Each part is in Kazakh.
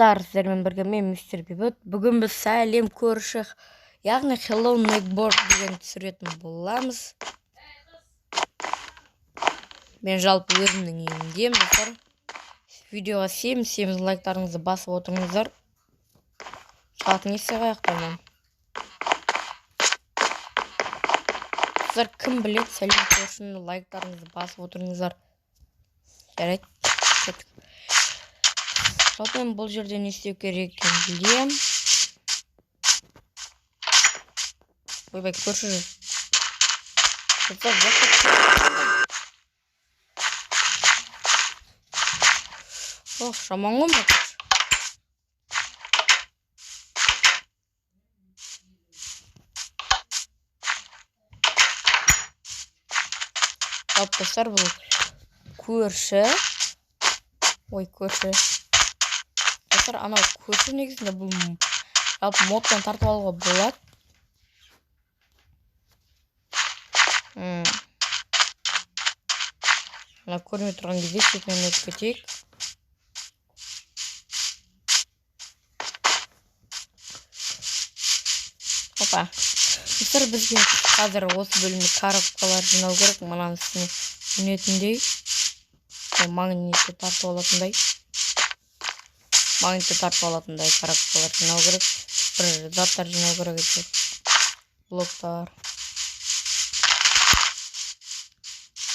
Достар, сіздермен бірге мен Мистер Бейбіт. Бүгін біз сәлем көрші, яғни Hello Neighbor деген түсіретін боламыз. Мен жалпы өзімнің үйімдемін, достар. Видеоға 7 лайктарыңызды басып отырыңыздар. Шығатын есе қаяқтарынан. Достар, кім білет, сәлем көршіні лайктарыңызды басып отырыңыздар. Жарайды. Жалпы мен бұл жерде не істеу керек екенін білем. Ойбай, көрші жүр. Ох, жаман ғой ма көрші. Жалпы достар, бұл көрші. Ой, көрші. Достар, анау көрші негізінде бұл жалпы модтан тартып алуға болады. Мына көрмей тұрған кезде шетінен өтіп кетейік. Опа. Достар, бізге қазір осы бөлімде коробкалар жинау керек. Мынаны үстіне үнетіндей. Магнитті тартып алатындай. Коробкалар жинау керек. Бір заттар жинау керек екен. Блоктар.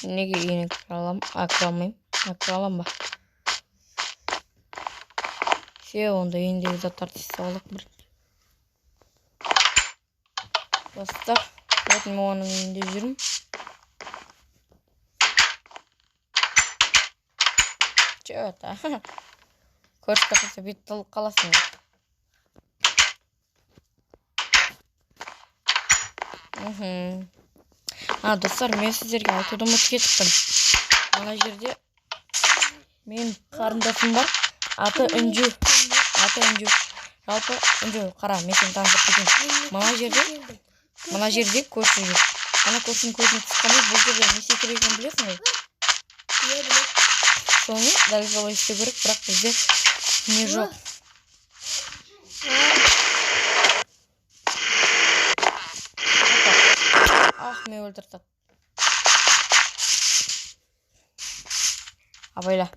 Неге үйіне кіре алмаймын? Кіре алам ба? Онда үйіндегі заттарды істеп алайық бір. Достар, мен оның үйінде жүрмін. Чё-то. Көрші қылса бет тылып қаласың. Достар, мен сіздерге айтуды ұмытып кетіппін. Ана жерде мен қарындасым бар. Аты Үнжу. Жалпы Үнжу, қара, мен сені таныстырып кетейін. Мына жерде көрші жүр. Ана көршінің көзін қысқанда бұл жерде не істеу керек екенін білесің ғой? Иә, білем. Соны дәл солай істеу керек, бірақ бізде не жоқ. Мен өлтіртіп. Абайла.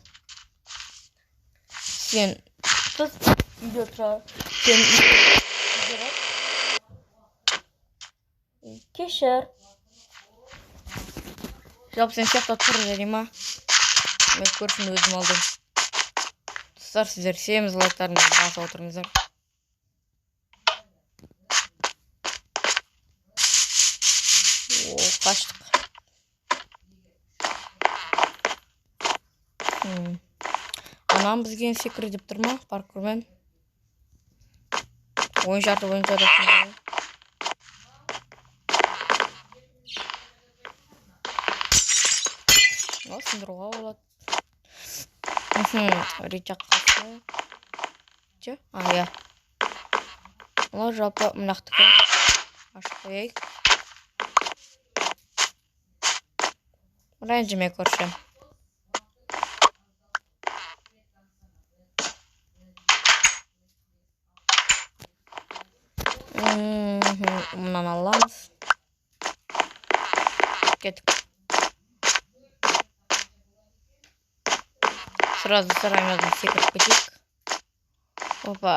Сен тұз үйде тұра. Сен үйде кешір. Жалпы сен сияқты тұр жарай ма? Мен көршіні өзім алдым. Достар, сіздер 7 лайктарыңызды басып отырыңыздар. Қаштық. Анам бізге секірі деп тұр ма? Паркурмен. Ойынша да сындыру. Сындыруға болады. Речақ қасы. Че? Я. Олар жалпы мұнақтыкі. Ашық қойайық. Ренжіме көрші. Мұнан аламыз. Кеттік. Сразу сараймаздан секіріп кетейік. Опа.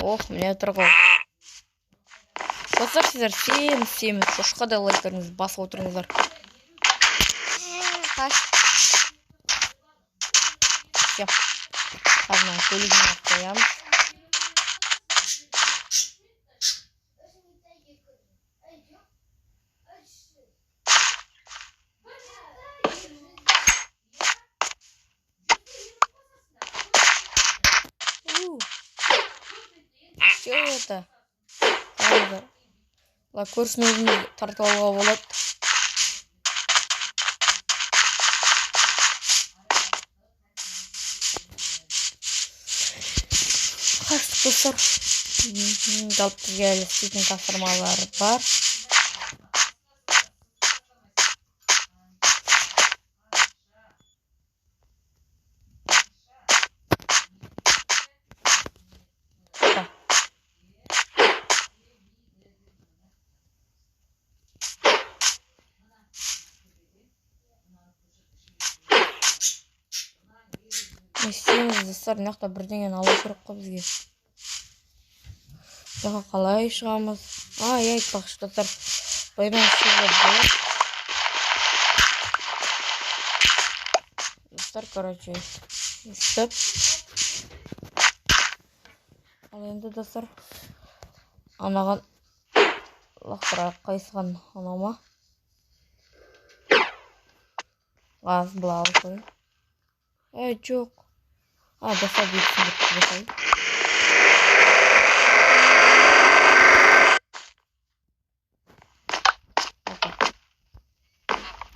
Ох, міне тұрғыл. Достар, сіздер 7 шошқадай лайктарыңызды басып отырыңыздар. Все. Қазір көлігіне қоямыз. Что это? Көршінің өзінде тартып алуға болады. Қаштық достар. Жалпы бізге әлі істейтін тапсырмалар бар. Не істейміз достар, мына жақта бірдеңені алу керек қой бізге. Жаққа қалай шығамыз? Я айтпақшы достар, байдан шығуға болады. Достар, короче, істеп. Ал енді достар, анаған лақтырақ қайсыған анама. Газ бұл алып қой. Жоқ. Достар бетсін деп жасайды.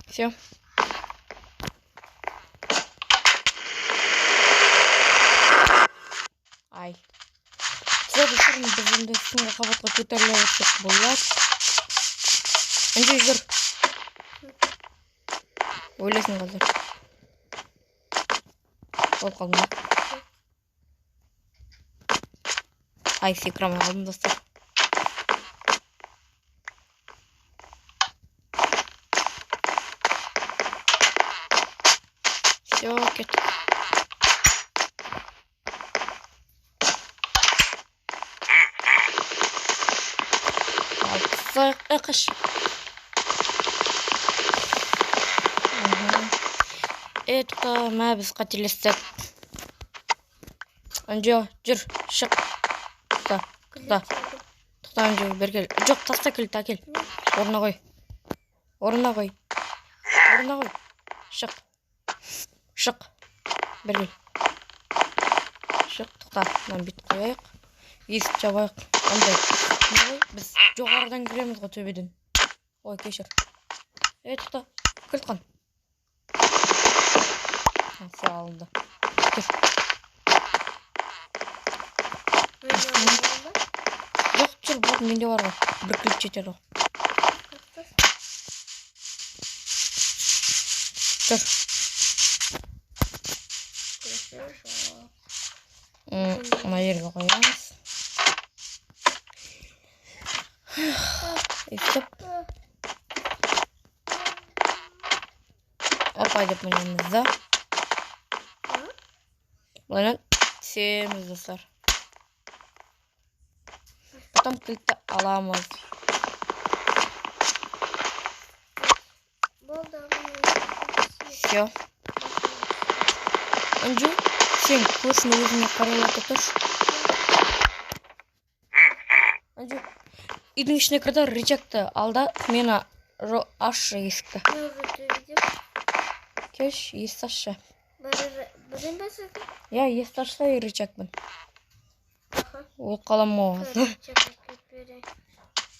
Все. Ай. Все, достар, біз енді соңғы қабатқа көтеріле өтсек болады. Анжай жүр. Ойлайсың қазір. Болып қалдым. Ай, секірамай қалдым достар. Все, кеттік. Қыш. Мә біз қателестік. Анжо, жүр, шық. Тұқта, Анжо, бер кел. Жоқ, таста кел, та кел. Орына қой. Шық. Бер кел. Шық, тұқта. Мен бет қойайық. Есік жабайық. Андай. Біз жоғарыдан кіреміз ғой төбеден. Ой, кешір. Тұқта. Кілтқан. Все алынды. Кеш. Жоқ, жүр, бұл менде бар ғой. Бір кілт жетер ғой. Жүр. Мына жерге қоямыз. Естіп. Опа деп мінеміз да. Бұлайнан түсеміз достар. Потом кілтті аламыз. Все. Анжу, сен көршіні өзіне қарайлата тұршы. Анжу, үйдің ішіне кірді, рычагты алда, мені ашшы есікті. Кеш, есікті ашшы. Есікті ашса рычагпен. Ол қалам оғыз.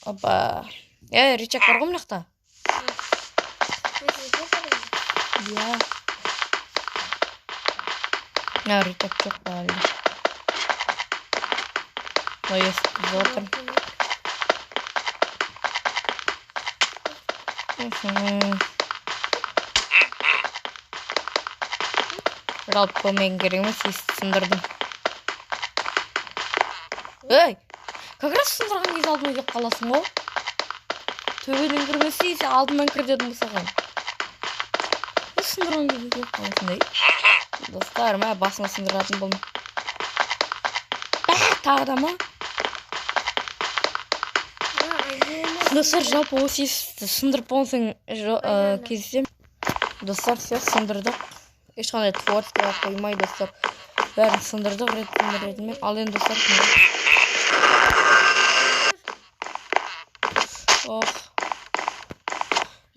Опа. Рычаг бар ғой мына жақта. Рычаг жоқ па әлі. Есікті отырм. Жалпы көмегін керек емес, есікті сындырдым. Эй, как раз сындырған кезде алдыма келіп қаласың ғой. Төбеден кірмесе, алдымнан кір дедім саған. Сындырған кезде келіп қаласың дей. Достар, мә басыма сындыратын болдым. Тағы да ма? Достар, жалпы осы есікті сындырып болсаң кездесем. Достар, все сындырдық. Ешқандай творчествоға қоймай, достар. Бәрін сындырдық ретімен. Ал енді достар.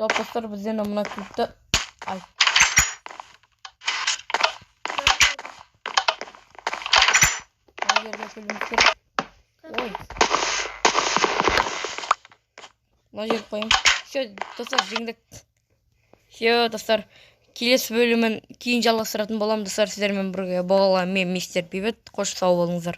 Жалпы достар, бізден мұна кілтті. Ай. Жерге көліміз керек. Ой. Мына жерге қойым. Все, достар, жеңдік. Все, достар. Келесі бөлімін кейін жалғастыратын болам, достар, сіздермен бірге болғанға мен мистер Бейбіт. Қош сау болыңыздар.